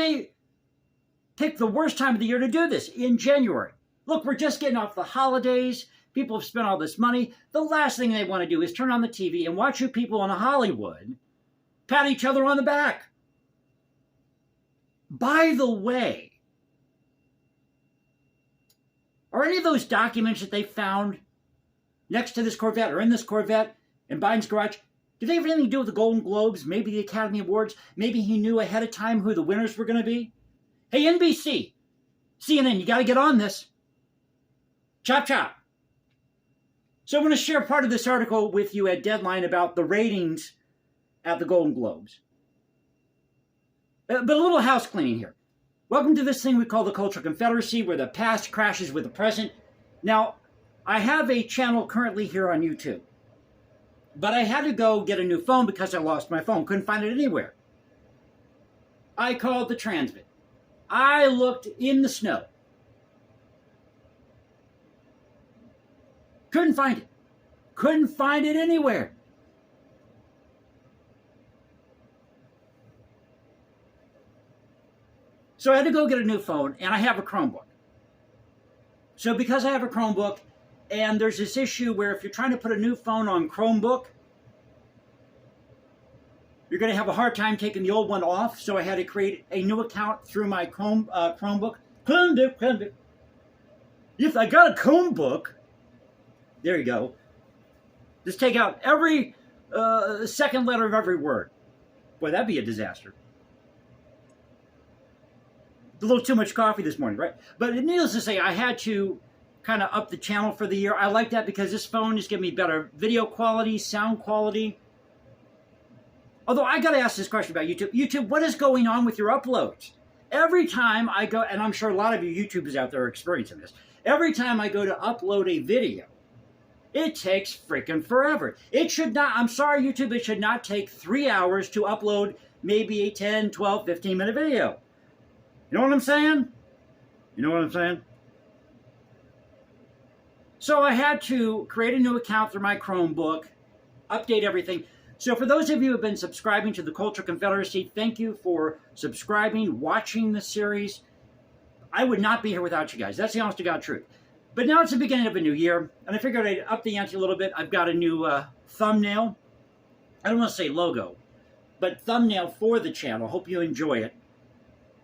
they pick the worst time of the year to do this? In January. Look, we're just getting off the holidays. People have spent all this money. The last thing they want to do is turn on the TV and watch you people in Hollywood pat each other on the back. By the way, are any of those documents that they found next to this Corvette or in this Corvette in Biden's garage, did they have anything to do with the Golden Globes, maybe the Academy Awards? Maybe he knew ahead of time who the winners were going to be? Hey, NBC, CNN, you got to get on this. Chop, chop. So I'm going to share part of this article with you at Deadline about the ratings at the Golden Globes. But a little house cleaning here. Welcome to this thing we call the Cultural Confederacy, where the past crashes with the present. Now, I have a channel currently here on YouTube, but I had to go get a new phone because I lost my phone. Couldn't find it anywhere. I called the Transmit. I looked in the snow. Couldn't find it. Couldn't find it anywhere. So I had to go get a new phone, and I have a Chromebook. So because I have a Chromebook, and there's this issue where if you're trying to put a new phone on Chromebook, you're going to have a hard time taking the old one off. So I had to create a new account through my Chromebook. Chromebook. If I got a Chromebook, there you go. Just take out every second letter of every word. Boy, that'd be a disaster. A little too much coffee this morning, right? But needless to say, I had to kind of up the channel for the year. I like that because this phone is giving me better video quality, sound quality. Although I got to ask this question about YouTube. YouTube, what is going on with your uploads? Every time I go, and I'm sure a lot of you YouTubers out there are experiencing this, every time I go to upload a video, it takes freaking forever. It should not, I'm sorry YouTube, it should not take 3 hours to upload maybe a 10, 12, 15-minute video. You know what I'm saying? You know what I'm saying? So I had to create a new account through my Chromebook, update everything. So for those of you who have been subscribing to the Cultural Confederacy, thank you for subscribing, watching the series. I would not be here without you guys. That's the honest to God truth. But now it's the beginning of a new year, and I figured I'd up the ante a little bit. I've got a new thumbnail. I don't want to say logo, but thumbnail for the channel. Hope you enjoy it.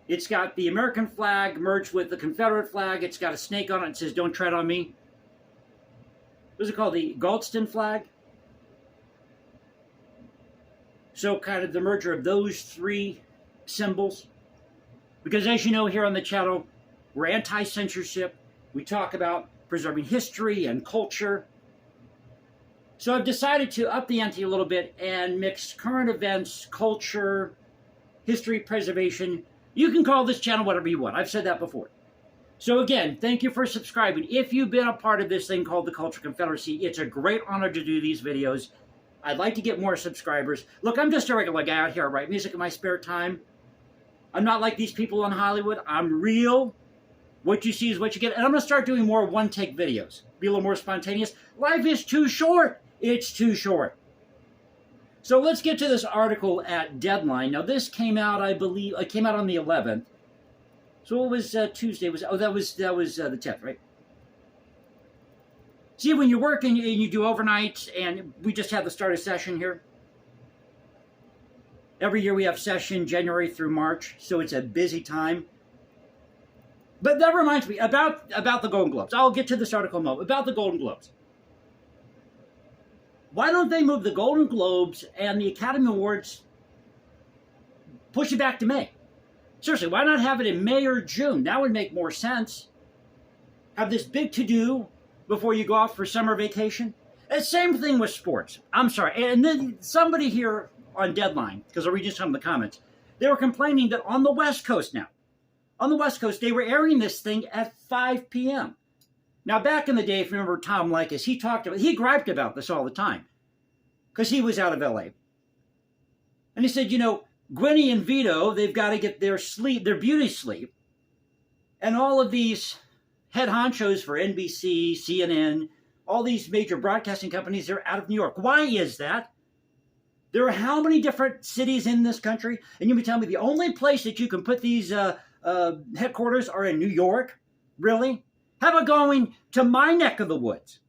It's got the American flag merged with the Confederate flag. It's got a snake on it. It says, "Don't tread on me." What is it called? The Galveston flag? So kind of the merger of those three symbols. Because as you know here on the channel, we're anti-censorship. We talk about preserving history and culture. So I've decided to up the ante a little bit and mix current events, culture, history preservation. You can call this channel whatever you want. I've said that before. So again, thank you for subscribing. If you've been a part of this thing called the Cultural Confederacy, it's a great honor to do these videos. I'd like to get more subscribers. Look, I'm just a regular guy out here. I write music in my spare time. I'm not like these people in Hollywood. I'm real. What you see is what you get. And I'm going to start doing more one-take videos. Be a little more spontaneous. Life is too short. It's too short. So let's get to this article at Deadline. Now, this came out, I believe, it came out on the 11th. So it was Tuesday. That was the 10th, right? See, when you work and you do overnights, and we just had the start of session here. Every year we have session January through March, so it's a busy time. But that reminds me about the Golden Globes. I'll get to this article in a moment. About the Golden Globes. Why don't they move the Golden Globes and the Academy Awards, push it back to May? Seriously, why not have it in May or June? That would make more sense. Have this big to-do before you go off for summer vacation. And same thing with sports. I'm sorry. And then somebody here on Deadline, because I read just some of the comments, they were complaining that on the West Coast now, on the West Coast, they were airing this thing at 5 p.m. Now, back in the day, if you remember Tom Leykis, he griped about this all the time because he was out of L.A. And he said, you know, Gwynny and Vito, they've got to get their sleep, their beauty sleep. And all of these head honchos for NBC, CNN, all these major broadcasting companies, they're out of New York. Why is that? There are how many different cities in this country? And you can tell me the only place that you can put these headquarters are in New York? Really? How about going to my neck of the woods?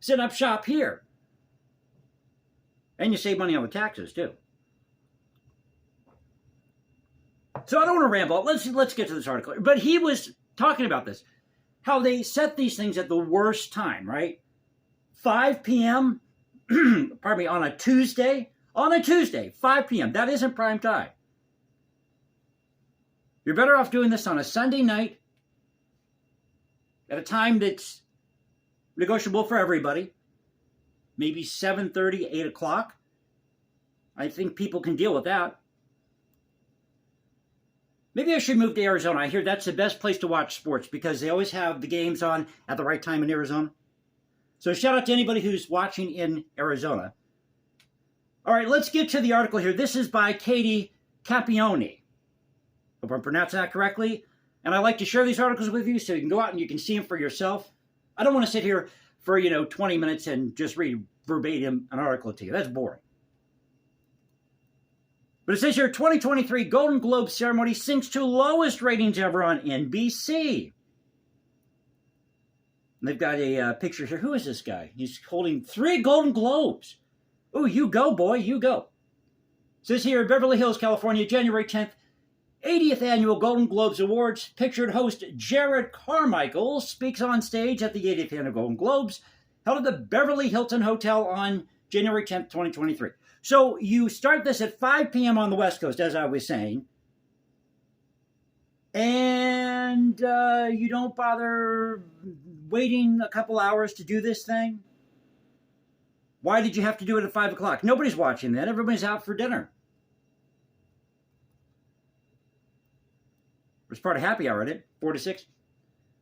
Set up shop here. And you save money on the taxes, too. So I don't want to ramble. Let's get to this article. But he was talking about this. How they set these things at the worst time, right? 5 p.m., pardon me, on a Tuesday. On a Tuesday, 5 p.m. That isn't prime time. You're better off doing this on a Sunday night at a time that's negotiable for everybody. Maybe 7:30, 8 o'clock. I think people can deal with that. Maybe I should move to Arizona. I hear that's the best place to watch sports because they always have the games on at the right time in Arizona. So shout out to anybody who's watching in Arizona. All right, let's get to the article here. This is by Katie Campione. Hope I'm pronouncing that correctly. And I like to share these articles with you so you can go out and you can see them for yourself. I don't want to sit here for, 20 minutes and just read verbatim an article to you. That's boring. But it says here, 2023 Golden Globe ceremony sinks to lowest ratings ever on NBC. And they've got a picture here. Who is this guy? He's holding 3 Golden Globes. Oh, you go, boy, you go. It says here, Beverly Hills, California, January 10th, 80th Annual Golden Globes Awards. Pictured host Jared Carmichael speaks on stage at the 80th Annual Golden Globes, held at the Beverly Hilton Hotel on January 10th, 2023. So you start this at 5 p.m. on the West Coast, as I was saying, and you don't bother waiting a couple hours to do this thing? Why did you have to do it at 5 o'clock? Nobody's watching that. Everybody's out for dinner. It was part of happy hour, didn't it? 4 to 6.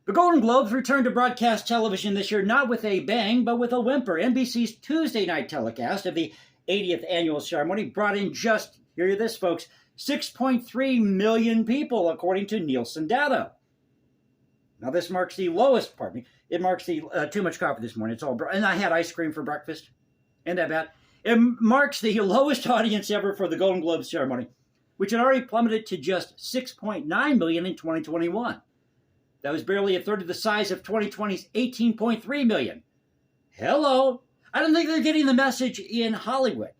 The Golden Globes returned to broadcast television this year, not with a bang, but with a whimper. NBC's Tuesday night telecast of the 80th annual ceremony brought in just, hear this, folks, 6.3 million people, according to Nielsen data. Now, this marks the lowest, it marks the, too much coffee this morning, and I had ice cream for breakfast, and that bad. It marks the lowest audience ever for the Golden Globe ceremony, which had already plummeted to just 6.9 million in 2021. That was barely a third of the size of 2020's 18.3 million. Hello. I don't think they're getting the message in Hollywood.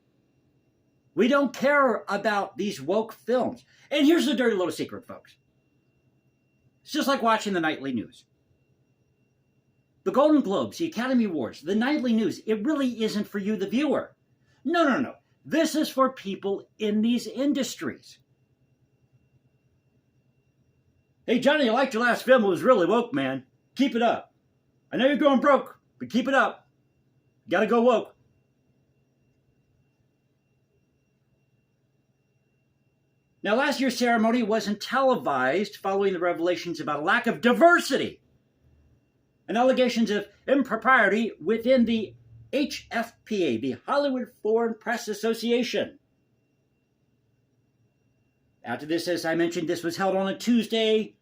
We don't care about these woke films. And here's the dirty little secret, folks. It's just like watching the nightly news. The Golden Globes, the Academy Awards, the nightly news, it really isn't for you, the viewer. No. This is for people in these industries. Hey, Johnny, I liked your last film. It was really woke, man. Keep it up. I know you're going broke, but keep it up. You gotta go woke. Now, last year's ceremony wasn't televised following the revelations about a lack of diversity and allegations of impropriety within the HFPA, the Hollywood Foreign Press Association. After this, as I mentioned, this was held on a Tuesday,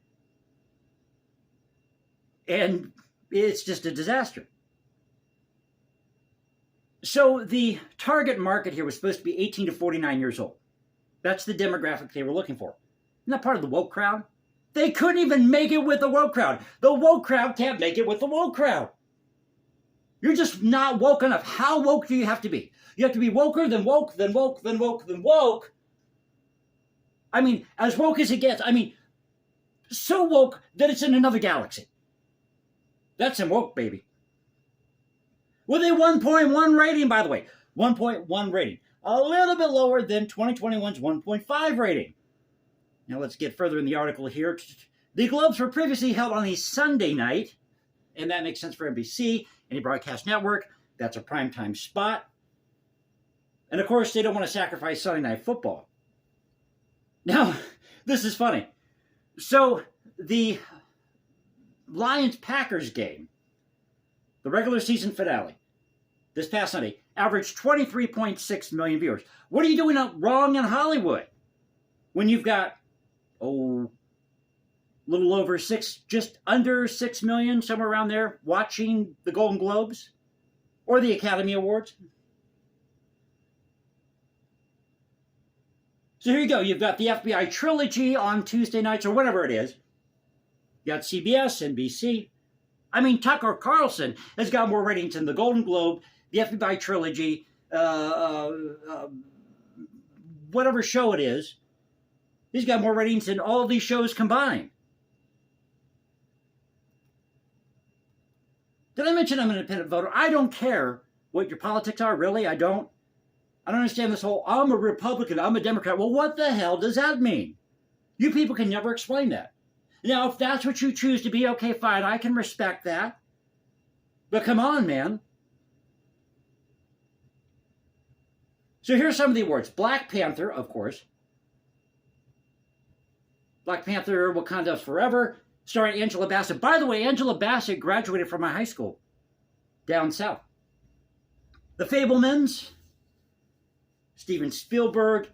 and it's just a disaster. So the target market here was supposed to be 18 to 49 years old. That's the demographic they were looking for. Isn't that part of the woke crowd? They couldn't even make it with the woke crowd. The woke crowd can't make it with the woke crowd. You're just not woke enough. How woke do you have to be? You have to be woker, then woke, then woke, then woke, then woke. I mean, as woke as it gets. I mean, so woke that it's in another galaxy. That's some woke, baby. With a 1.1 rating, by the way. 1.1 rating. A little bit lower than 2021's 1.5 rating. Now let's get further in the article here. The Globes were previously held on a Sunday night, and that makes sense for NBC, any broadcast network. That's a primetime spot. And of course, they don't want to sacrifice Sunday Night Football. Now, this is funny. So, the Lions-Packers game, the regular season finale, this past Sunday, averaged 23.6 million viewers. What are you doing wrong in Hollywood when you've got, little over 6, just under 6 million, somewhere around there, watching the Golden Globes or the Academy Awards? So here you go. You've got the FBI trilogy on Tuesday nights or whatever it is. You got CBS, NBC. I mean, Tucker Carlson has got more ratings than the Golden Globe, the FBI trilogy, whatever show it is. He's got more ratings than all of these shows combined. Did I mention I'm an independent voter? I don't care what your politics are, really. I don't understand this whole, I'm a Republican, I'm a Democrat. Well, what the hell does that mean? You people can never explain that. Now, if that's what you choose to be, okay, fine, I can respect that. But come on, man. So here's some of the awards. Black Panther, of course. Black Panther, Wakanda Forever, starring Angela Bassett. By the way, Angela Bassett graduated from my high school down south. The Fabelmans, Steven Spielberg,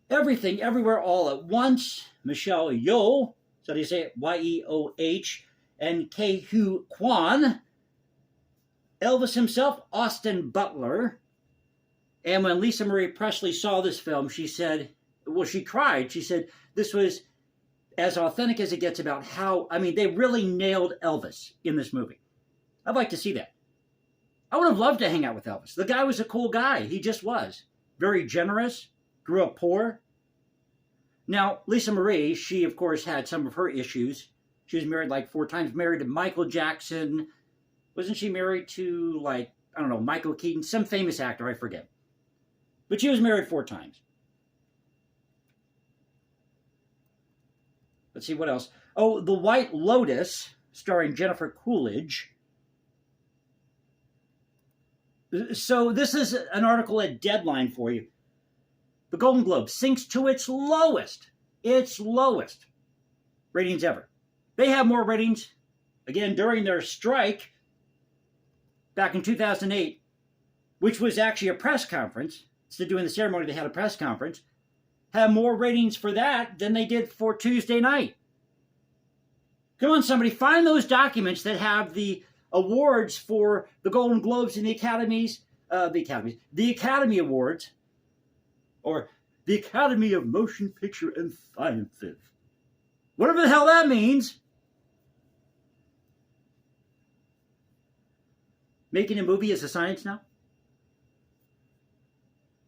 Everything, Everywhere, All at Once, Michelle Yeoh, so do you say it? Y-E-O-H, and Ke-Huy Quan, Elvis himself, Austin Butler. And when Lisa Marie Presley saw this film, she said, well, she cried. She said, this was as authentic as it gets about how, I mean, they really nailed Elvis in this movie. I'd like to see that. I would have loved to hang out with Elvis. The guy was a cool guy. He just was. Very generous. Grew up poor. Now, Lisa Marie, she, of course, had some of her issues. She was married like 4 times. Married to Michael Jackson. Wasn't she married to, like, I don't know, Michael Keaton? Some famous actor, I forget. But she was married 4 times. Let's see, what else? Oh, The White Lotus, starring Jennifer Coolidge. So this is an article at Deadline for you. The Golden Globe sinks to its lowest ratings ever. They have more ratings, again, during their strike back in 2008, which was actually a press conference. Instead of doing the ceremony, they had a press conference. Have more ratings for that than they did for Tuesday night. Come on, somebody, find those documents that have the awards for the Golden Globes and the Academy Awards, or the Academy of Motion Picture and Sciences. Whatever the hell that means. Making a movie is a science now?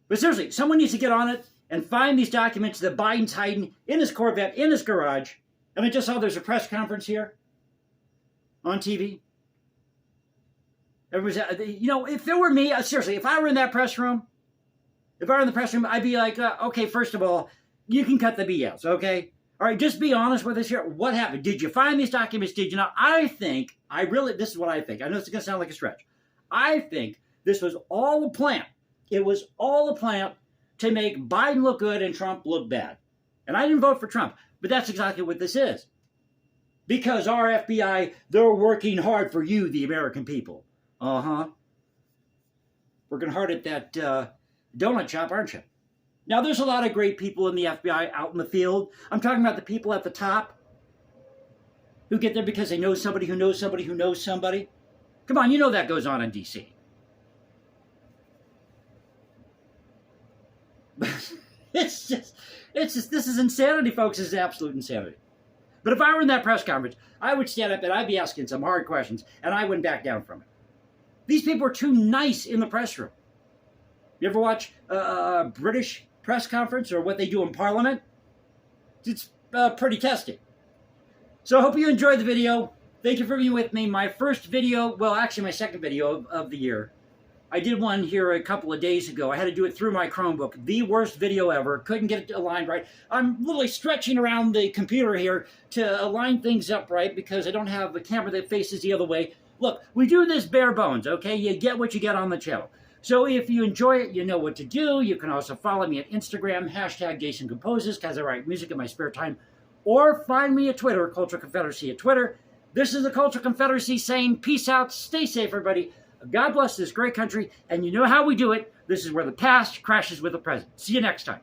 But seriously, someone needs to get on it and find these documents that Biden's hiding in his Corvette, in his garage. And I just saw there's a press conference here on TV. Everybody's, you know, if it were me, seriously, if I were in that press room, I'd be like, okay, first of all, you can cut the BS, okay? All right, just be honest with us here. What happened? Did you find these documents? Did you not? This is what I think. I know it's going to sound like a stretch. I think this was all a plan. It was all a plan to make Biden look good and Trump look bad. And I didn't vote for Trump, but that's exactly what this is. Because our FBI, they're working hard for you, the American people. Uh-huh. Working hard at that donut shop, aren't you? Now, there's a lot of great people in the FBI out in the field. I'm talking about the people at the top who get there because they know somebody who knows somebody who knows somebody. Come on, you know that goes on in D.C. This is insanity, folks. This is absolute insanity. But if I were in that press conference, I would stand up and I'd be asking some hard questions, and I wouldn't back down from it. These people are too nice in the press room. You ever watch a British press conference or what they do in Parliament? It's pretty testing. So I hope you enjoyed the video. Thank you for being with me. My first video, well, actually my second video of the year. I did one here a couple of days ago. I had to do it through my Chromebook. The worst video ever. Couldn't get it aligned right. I'm literally stretching around the computer here to align things up right because I don't have a camera that faces the other way. Look, we do this bare bones, okay? You get what you get on the channel. So if you enjoy it, you know what to do. You can also follow me at Instagram, #JasonComposes, because I write music in my spare time. Or find me at Twitter, Cultural Confederacy at Twitter. This is the Cultural Confederacy saying peace out, stay safe, everybody. God bless this great country, and you know how we do it. This is where the past crashes with the present. See you next time.